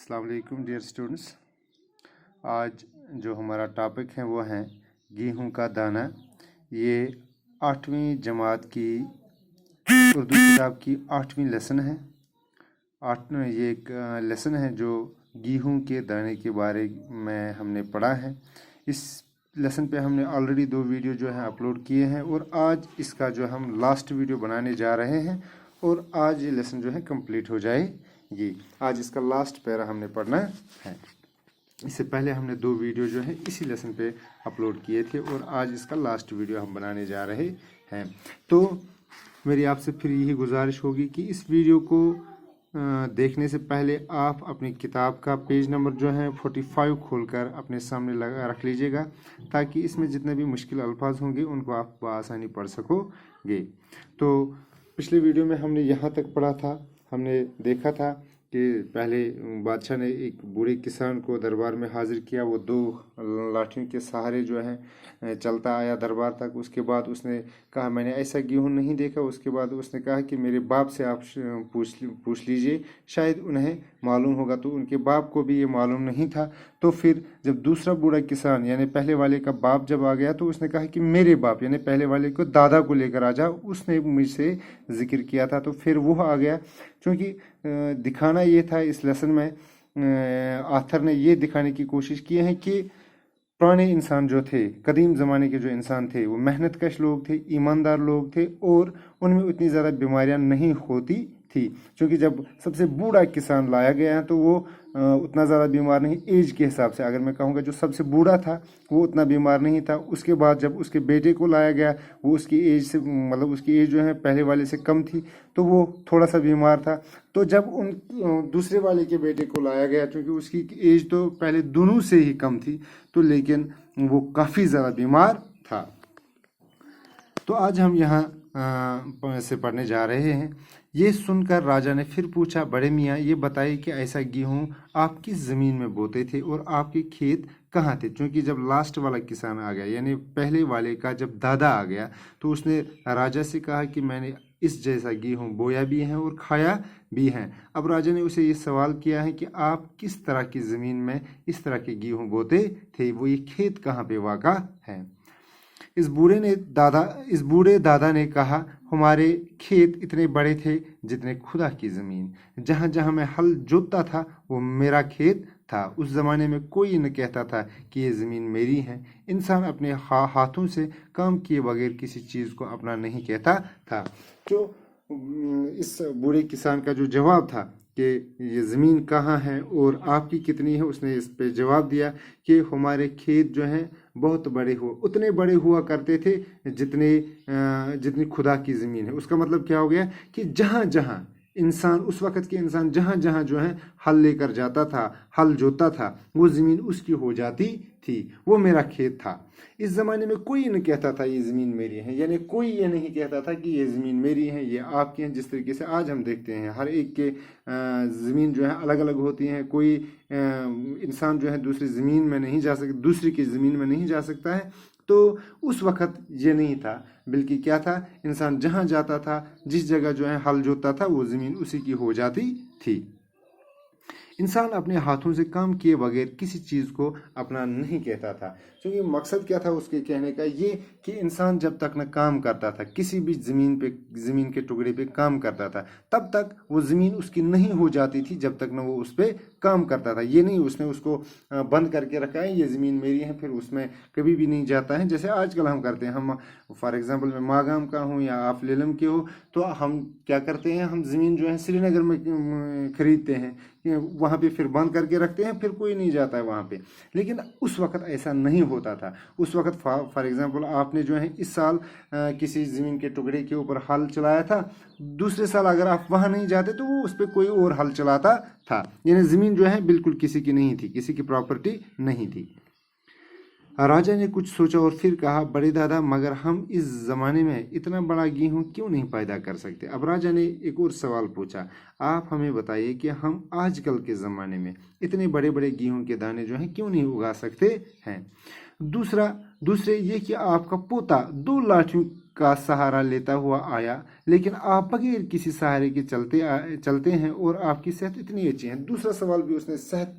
अस्सलाम वालेकुम dear students. आज जो हमारा टॉपिक है वो है गेहूं का दाना। ये 8वीं जमात की उर्दू किताब की 8वीं लेसन है। ये एक लेसन है जो गेहूं के दाने के बारे में हमने पढ़ा है। इस लेसन पे हमने ऑलरेडी 2 वीडियो जो है अपलोड किए हैं और आज इसका जो हम लास्ट वीडियो बनाने जा रहे हैं और आज ये लेसन जो है कंप्लीट हो जाएगी। आज इसका लास्ट पैरा हमने पढ़ना है। इससे पहले हमने 2 वीडियो जो है इसी लेसन पे अपलोड किए थे और आज इसका लास्ट वीडियो हम बनाने जा रहे हैं। तो मेरी आपसे फिर यही गुजारिश होगी कि इस वीडियो को देखने से पहले आप अपनी किताब का पेज नंबर जो है 45 खोलकर अपने सामने रख लीजिएगा, ताकि इसमें जितने भी मुश्किल अल्फाज होंगे उनको आप बआसानी पढ़ सकोगे। तो पिछले वीडियो में हमने यहाँ तक पढ़ा था। हमने देखा था कि पहले बादशाह ने एक बूढ़े किसान को दरबार में हाजिर किया। वो 2 लाठियों के सहारे जो है चलता आया दरबार तक। उसके बाद उसने कहा मैंने ऐसा गेहूं नहीं देखा। उसके बाद उसने कहा कि मेरे बाप से आप पूछ लीजिए, शायद उन्हें मालूम होगा। तो उनके बाप को भी ये मालूम नहीं था। तो फिर जब दूसरा बूढ़ा किसान यानी पहले वाले का बाप जब आ गया तो उसने कहा कि मेरे बाप यानी पहले वाले को दादा को लेकर आ जा, उसने मुझसे जिक्र किया था। तो फिर वो आ गया। क्योंकि दिखाना ये था इस लेसन में आथर ने ये दिखाने की कोशिश की है कि पुराने इंसान जो थे, कदीम ज़माने के जो इंसान थे, वो मेहनत कश लोग थे, ईमानदार लोग थे और उनमें उतनी ज़्यादा बीमारियां नहीं होती थी। क्योंकि जब सबसे बूढ़ा किसान लाया गया है तो वो उतना ज़्यादा बीमार नहीं, एज के हिसाब से अगर मैं कहूँगा जो सबसे बूढ़ा था वो उतना बीमार नहीं था। उसके बाद जब उसके बेटे को लाया गया वो उसकी एज से मतलब उसकी एज जो है पहले वाले से कम थी, तो वो थोड़ा सा बीमार था। तो जब उन दूसरे वाले के बेटे को लाया गया, क्योंकि उसकी एज तो पहले दोनों से ही कम थी, तो लेकिन वो काफ़ी ज़्यादा बीमार था। तो आज हम यहाँ से पढ़ने जा रहे हैं। ये सुनकर राजा ने फिर पूछा, बड़े मियाँ ये बताइए कि ऐसा गेहूं आप किस ज़मीन में बोते थे और आपके खेत कहाँ थे? क्योंकि जब लास्ट वाला किसान आ गया यानी पहले वाले का जब दादा आ गया तो उसने राजा से कहा कि मैंने इस जैसा गेहूं बोया भी है और खाया भी है। अब राजा ने उसे ये सवाल किया है कि आप किस तरह की ज़मीन में इस तरह के गेहूं बोते थे, वो ये खेत कहाँ पे वाक़ा है? इस बूढ़े दादा ने कहा, हमारे खेत इतने बड़े थे जितने खुदा की ज़मीन। जहाँ जहाँ मैं हल जोतता था वो मेरा खेत था। उस ज़माने में कोई न कहता था कि ये ज़मीन मेरी है। इंसान अपने हाथों से काम किए बगैर किसी चीज़ को अपना नहीं कहता था। तो इस बूढ़े किसान का जो जवाब था कि ये ज़मीन कहाँ है और आपकी कितनी है, उसने इस पे जवाब दिया कि हमारे खेत जो हैं बहुत बड़े उतने बड़े हुआ करते थे जितनी खुदा की ज़मीन है। उसका मतलब क्या हो गया कि जहाँ जहाँ इंसान उस वक़्त के इंसान जहाँ जहाँ जो है हल लेकर जाता था, हल जोता था, वो ज़मीन उसकी हो जाती थी, वो मेरा खेत था। इस ज़माने में कोई नहीं कहता था ये ज़मीन मेरी है, यानी कोई ये नहीं कहता था कि ये ज़मीन मेरी है, ये आपकी है। जिस तरीके से आज हम देखते हैं हर एक के ज़मीन जो है अलग अलग होती हैं। कोई इंसान जो है दूसरी ज़मीन में नहीं जा सकता, दूसरी की ज़मीन में नहीं जा सकता है। तो उस वक़्त ये नहीं था, बल्कि क्या था, इंसान जहाँ जाता था, जिस जगह जो है हल जोतता था, वो ज़मीन उसी की हो जाती थी। इंसान अपने हाथों से काम किए बगैर किसी चीज़ को अपना नहीं कहता था। क्योंकि मकसद क्या था उसके कहने का, ये कि इंसान जब तक न काम करता था, किसी भी ज़मीन के टुकड़े पे काम करता था, तब तक वो ज़मीन उसकी नहीं हो जाती थी जब तक न वो उस पर काम करता था। ये नहीं उसने उसको बंद करके रखा है, ये ज़मीन मेरी है, फिर उसमें कभी भी नहीं जाता है। जैसे आजकल हम करते हैं, हम फॉर एग्ज़ाम्पल मैं मागाम का हूँ या आप लेलम के हो, तो हम क्या करते हैं, हम ज़मीन जो है श्रीनगर में ख़रीदते हैं, वहाँ पे फिर बंद करके रखते हैं, फिर कोई नहीं जाता है वहाँ पे। लेकिन उस वक़्त ऐसा नहीं होता था। उस वक़्त फॉर एग्ज़ाम्पल आपने जो है इस साल किसी ज़मीन के टुकड़े के ऊपर हल चलाया था, दूसरे साल अगर आप वहाँ नहीं जाते तो वो उस पर कोई और हल चलाता था। यानी ज़मीन जो है बिल्कुल किसी की नहीं थी, किसी की प्रॉपर्टी नहीं थी। राजा ने कुछ सोचा और फिर कहा, बड़े दादा मगर हम इस ज़माने में इतना बड़ा गेहूं क्यों नहीं पैदा कर सकते? अब राजा ने एक और सवाल पूछा, आप हमें बताइए कि हम आजकल के ज़माने में इतने बड़े बड़े गेहूं के दाने जो हैं क्यों नहीं उगा सकते हैं? दूसरे ये कि आपका पोता 2 लाठियों का सहारा लेता हुआ आया, लेकिन आप बगैर किसी सहारे के चलते हैं और आपकी सेहत इतनी अच्छी है। दूसरा सवाल भी उसने सेहत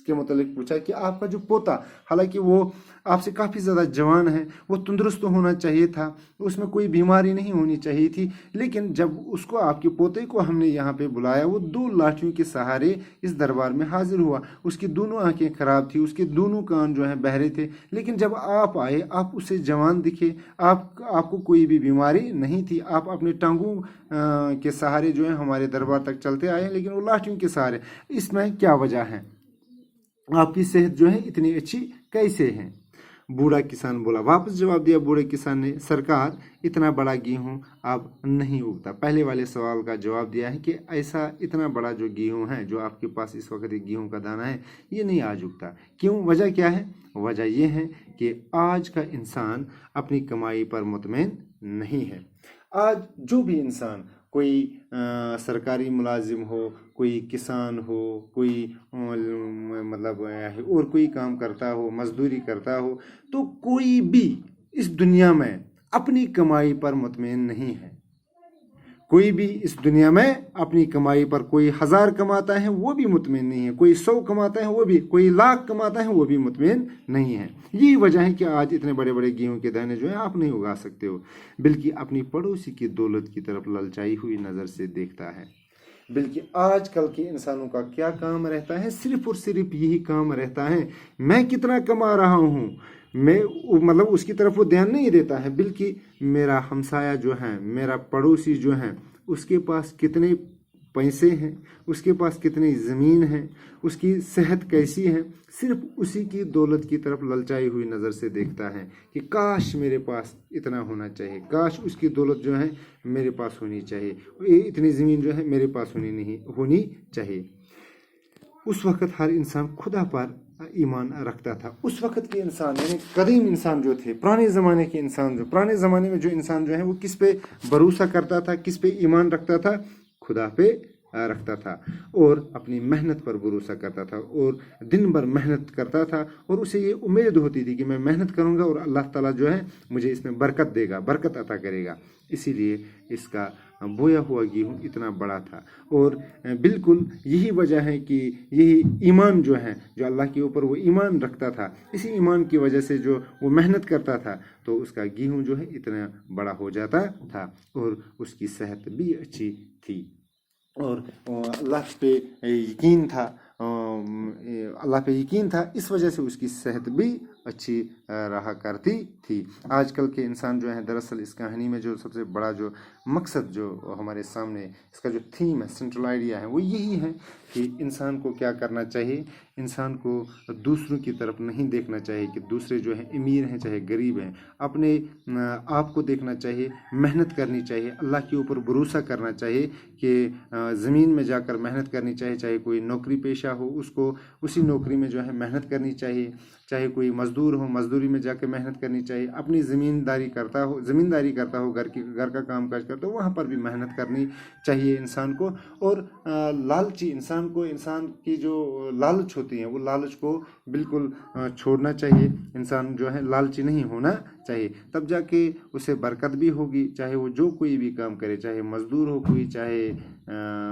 के मुतालिक पूछा कि आपका जो पोता, हालांकि वो आपसे काफ़ी ज़्यादा जवान है, वो तंदुरुस्त होना चाहिए था, उसमें कोई बीमारी नहीं होनी चाहिए थी, लेकिन जब उसको, आपके पोते को हमने यहाँ पे बुलाया, वो 2 लाठियों के सहारे इस दरबार में हाजिर हुआ। उसकी दोनों आंखें खराब थी, उसके दोनों कान जो हैं बहरे थे, लेकिन जब आप आए, आप उससे जवान दिखे, आपको कोई भी बीमारी नहीं थी। आप अपने टांगों के सहारे जो है हमारे दरबार तक चलते आए, लेकिन वो लाठियों के सहारे। इसमें क्या वजह है? आपकी सेहत जो है इतनी अच्छी कैसे है? बूढ़ा किसान बोला। वापस जवाब दिया बूढ़े किसान ने, सरकार, इतना बड़ा गेहूं अब नहीं उगता। पहले वाले सवाल का जवाब दिया है कि ऐसा इतना बड़ा जो गेहूं है, जो आपके पास इस वक्त एक गेहूं का दाना है, ये नहीं आज उगता। क्यों? वजह क्या है? वजह ये है कि आज का इंसान अपनी कमाई पर मुतमईन नहीं है। आज जो भी इंसान, कोई सरकारी मुलाजिम हो, कोई किसान हो, कोई मतलब और कोई काम करता हो, मजदूरी करता हो, तो कोई भी इस दुनिया में अपनी कमाई पर मुतमईन नहीं है। कोई भी इस दुनिया में अपनी कमाई पर, कोई 1000 कमाता है वो भी मुतमईन नहीं है, कोई 100 कमाता है वो भी, कोई 1,00,000 कमाता है वो भी मुतमईन नहीं है। यही वजह है कि आज इतने बड़े बड़े गेहूं के दाने जो है आप नहीं उगा सकते हो, बल्कि अपनी पड़ोसी की दौलत की तरफ ललचाई हुई नज़र से देखता है। बल्कि आजकल के इंसानों का क्या काम रहता है? सिर्फ और सिर्फ यही काम रहता है, मैं कितना कमा रहा हूँ, मैं मतलब उसकी तरफ वो ध्यान नहीं देता है, बल्कि मेरा हमसाया जो है, मेरा पड़ोसी जो है, उसके पास कितने पैसे हैं, उसके पास कितनी ज़मीन है, उसकी सेहत कैसी है, सिर्फ उसी की दौलत की तरफ ललचाई हुई नज़र से देखता है कि काश मेरे पास इतना होना चाहिए, काश उसकी दौलत जो है मेरे पास होनी चाहिए, इतनी ज़मीन जो है मेरे पास होनी चाहिए। उस वक़्त हर इंसान खुदा पर ईमान रखता था। उस वक़्त के इंसान, यानी कदीम इंसान जो थे, पुराने ज़माने के इंसान, जो पुराने ज़माने में जो इंसान जो है वो किस पे भरोसा करता था, किस पे ईमान रखता था? खुदा पे रखता था, और अपनी मेहनत पर भरोसा करता था, और दिन भर मेहनत करता था, और उसे ये उम्मीद होती थी कि मैं मेहनत करूँगा और अल्लाह ताला जो है मुझे इसमें बरकत देगा, बरकत अता करेगा। इसीलिए इसका बोया हुआ गेहूँ इतना बड़ा था। और बिल्कुल यही वजह है कि यही ईमान जो है, जो अल्लाह के ऊपर वो ईमान रखता था, इसी ईमान की वजह से जो वो मेहनत करता था, तो उसका गेहूँ जो है इतना बड़ा हो जाता था, और उसकी सेहत भी अच्छी थी, और अल्लाह पे यकीन था, अल्लाह पे यकीन था, इस वजह से उसकी सेहत भी अच्छी रहा करती थी। आजकल के इंसान जो है, दरअसल इस कहानी में जो सबसे बड़ा जो मकसद जो हमारे सामने, इसका जो थीम है, सेंट्रल आइडिया है, वो यही है कि इंसान को क्या करना चाहिए? इंसान को दूसरों की तरफ नहीं देखना चाहिए कि दूसरे जो है अमीर हैं चाहे गरीब हैं, अपने आप को देखना चाहिए, मेहनत करनी चाहिए, अल्लाह के ऊपर भरोसा करना चाहिए कि ज़मीन में जाकर मेहनत करनी चाहिए, चाहे कोई नौकरी पेशा हो उसको उसी नौकरी में जो है मेहनत करनी चाहिए, चाहे कोई मज़दूर हो मज़दूरी में जाकर मेहनत करनी चाहिए, अपनी ज़मींदारी करता हो, घर का काम काज करता हो, वहाँ पर भी मेहनत करनी चाहिए इंसान को। और लालची इंसान को, इंसान की जो लालच होती है, वो लालच को बिल्कुल छोड़ना चाहिए। इंसान जो है लालची नहीं होना चाहिए, तब जाके उसे बरकत भी होगी। चाहे वो जो कोई भी काम करे, चाहे मज़दूर हो कोई, चाहे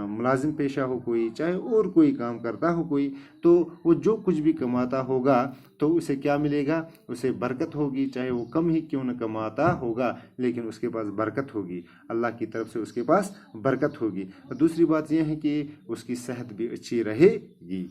मुलाजिम पेशा हो कोई, चाहे और कोई काम करता हो कोई, तो वो जो कुछ भी कमाता होगा तो उसे क्या मिलेगा? उसे बरकत होगी, चाहे वो कम ही क्यों न कमाता होगा, लेकिन उसके पास बरकत होगी, अल्लाह की तरफ से उसके पास बरकत होगी। दूसरी बात यह है कि उसकी सेहत भी अच्छी रहेगी।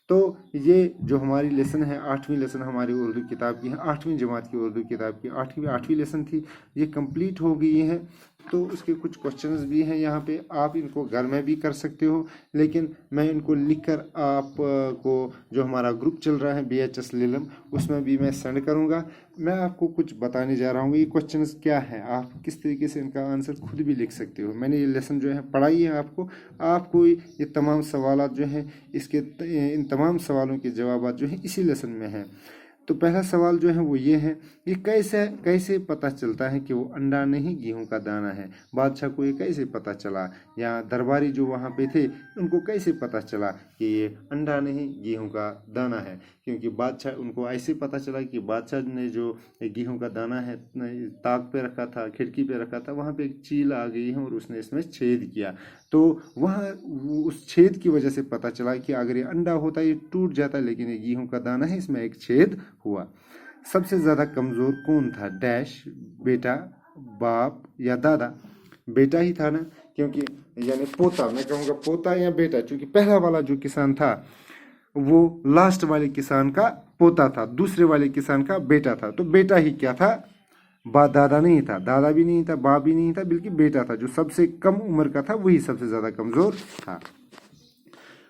तो ये जो हमारी लेसन है, 8वीं लेसन हमारी उर्दू किताब की है, 8वीं जमात की उर्दू किताब की 8वीं लेसन थी, ये कंप्लीट हो गई है। तो उसके कुछ क्वेश्चंस भी हैं यहाँ पे, आप इनको घर में भी कर सकते हो, लेकिन मैं इनको लिखकर आपको जो हमारा ग्रुप चल रहा है BHS लीलम, उसमें भी मैं सेंड करूँगा। मैं आपको कुछ बताने जा रहा हूँ, ये क्वेश्चंस क्या है, आप किस तरीके से इनका आंसर खुद भी लिख सकते हो। मैंने ये लेसन जो है पढ़ाई है आपको ये तमाम सवाल जो हैं, इन तमाम सवालों के जवाब जो हैं इसी लेसन में हैं। तो पहला सवाल जो है वो ये है, ये कैसे पता चलता है कि वो अंडा नहीं गेहूं का दाना है? बादशाह को ये कैसे पता चला, या दरबारी जो वहाँ पे थे उनको कैसे पता चला कि ये अंडा नहीं गेहूं का दाना है, क्योंकि बादशाह उनको ऐसे पता चला कि बादशाह ने जो गेहूं का दाना है ताक पे रखा था, खिड़की पे रखा था, वहाँ पे एक चील आ गई है और उसने इसमें छेद किया। तो वहाँ उस छेद की वजह से पता चला कि अगर ये अंडा होता ये टूट जाता, लेकिन ये गेहूं का दाना है, इसमें एक छेद हुआ। सबसे ज़्यादा कमज़ोर कौन था? डैश, बेटा, बाप या दादा? बेटा ही था ना, क्योंकि यानी पोता, मैं कहूँगा पोता या बेटा, क्योंकि पहला वाला जो किसान था वो लास्ट वाले किसान का पोता था, दूसरे वाले किसान का बेटा था। तो बेटा ही क्या था? दादा नहीं था, दादा भी नहीं था, बाप भी नहीं था, बल्कि बेटा था। जो सबसे कम उम्र का था वही सबसे ज़्यादा कमज़ोर था।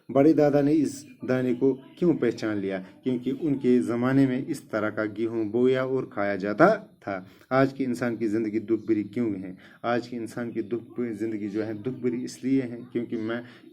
बड़े दादा ने इस दाने को क्यों पहचान लिया? क्योंकि उनके ज़माने में इस तरह का गेहूं बोया और खाया जाता था। आज की इंसान की ज़िंदगी दुख भरी क्यों है? आज की इंसान की ज़िंदगी जो है दुख भरी इसलिए है क्योंकि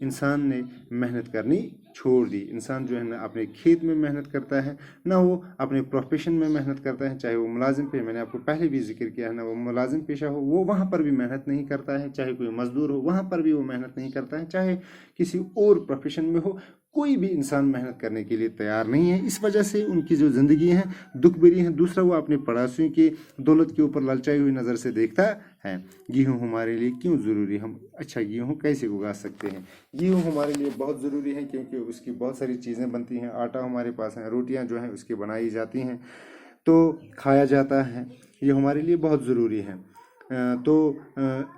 इंसान ने मेहनत करनी छोड़ दी। इंसान जो है ना अपने खेत में मेहनत करता है, ना वो अपने प्रोफेशन में मेहनत करता है। चाहे वो मुलाजिम पे, मैंने आपको पहले भी जिक्र किया है ना, वो मुलाजिम पेशा हो वो वहाँ पर भी मेहनत नहीं करता है। चाहे कोई मजदूर हो वहाँ पर भी वो मेहनत नहीं करता है। चाहे किसी और प्रोफेशन में हो, कोई भी इंसान मेहनत करने के लिए तैयार नहीं है। इस वजह से उनकी जो ज़िंदगी है दुख भरी है। दूसरा, वो अपने पड़ोसियों की दौलत के ऊपर ललचाई हुई नज़र से देखता है। गेहूँ हमारे लिए क्यों ज़रूरी? हम अच्छा गेहूँ कैसे उगा सकते हैं? गेहूँ हमारे लिए बहुत ज़रूरी है क्योंकि उसकी बहुत सारी चीज़ें बनती हैं। आटा हमारे पास है, रोटियाँ जो हैं उसकी बनाई जाती हैं, तो खाया जाता है। ये हमारे लिए बहुत ज़रूरी है। तो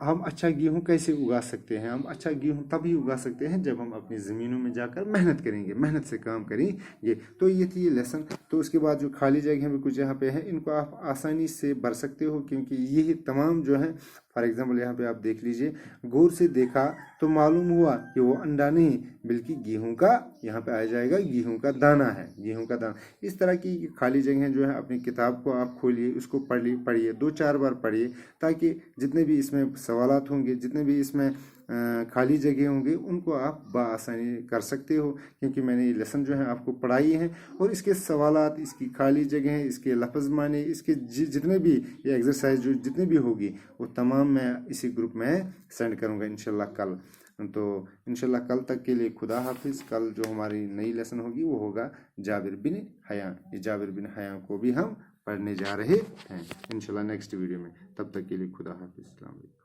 हम अच्छा गेहूँ कैसे उगा सकते हैं? हम अच्छा गेहूँ तभी उगा सकते हैं जब हम अपनी ज़मीनों में जाकर मेहनत करेंगे, मेहनत से काम करेंगे। तो ये थी ये लेसन। तो उसके बाद जो खाली जगह में कुछ यहाँ पे है, इनको आप आसानी से भर सकते हो, क्योंकि यही तमाम जो है, फॉर एग्जाम्पल यहाँ पे आप देख लीजिए, गौर से देखा तो मालूम हुआ कि वो अंडा नहीं बल्कि गेहूं का, यहाँ पे आ जाएगा गेहूं का दाना है, गेहूं का दाना। इस तरह की खाली जगह जो है अपनी किताब को आप खोलिए, उसको पढ़िए 2-4 बार पढ़िए, ताकि जितने भी इसमें सवालात होंगे, जितने भी इसमें खाली जगह होंगे, उनको आप बआसानी कर सकते हो। क्योंकि मैंने ये लेसन जो है आपको पढ़ाई है, और इसके सवालात, इसकी खाली जगह, इसके लफ्ज़ माने, इसके जितने भी ये एक्सरसाइज जो जितने भी होगी वो तमाम मैं इसी ग्रुप में सेंड करूँगा इंशाल्लाह कल। तो इंशाल्लाह कल तक के लिए खुदा हाफिज़। कल जो हमारी नई लेसन होगी वो होगा जाबिर बिन हयान। ये जाबिर बिन हयान को भी हम पढ़ने जा रहे हैं इंशाल्लाह नेक्स्ट वीडियो में। तब तक के लिए खुदा हाफिज़। अस्सलाम वालेकुम।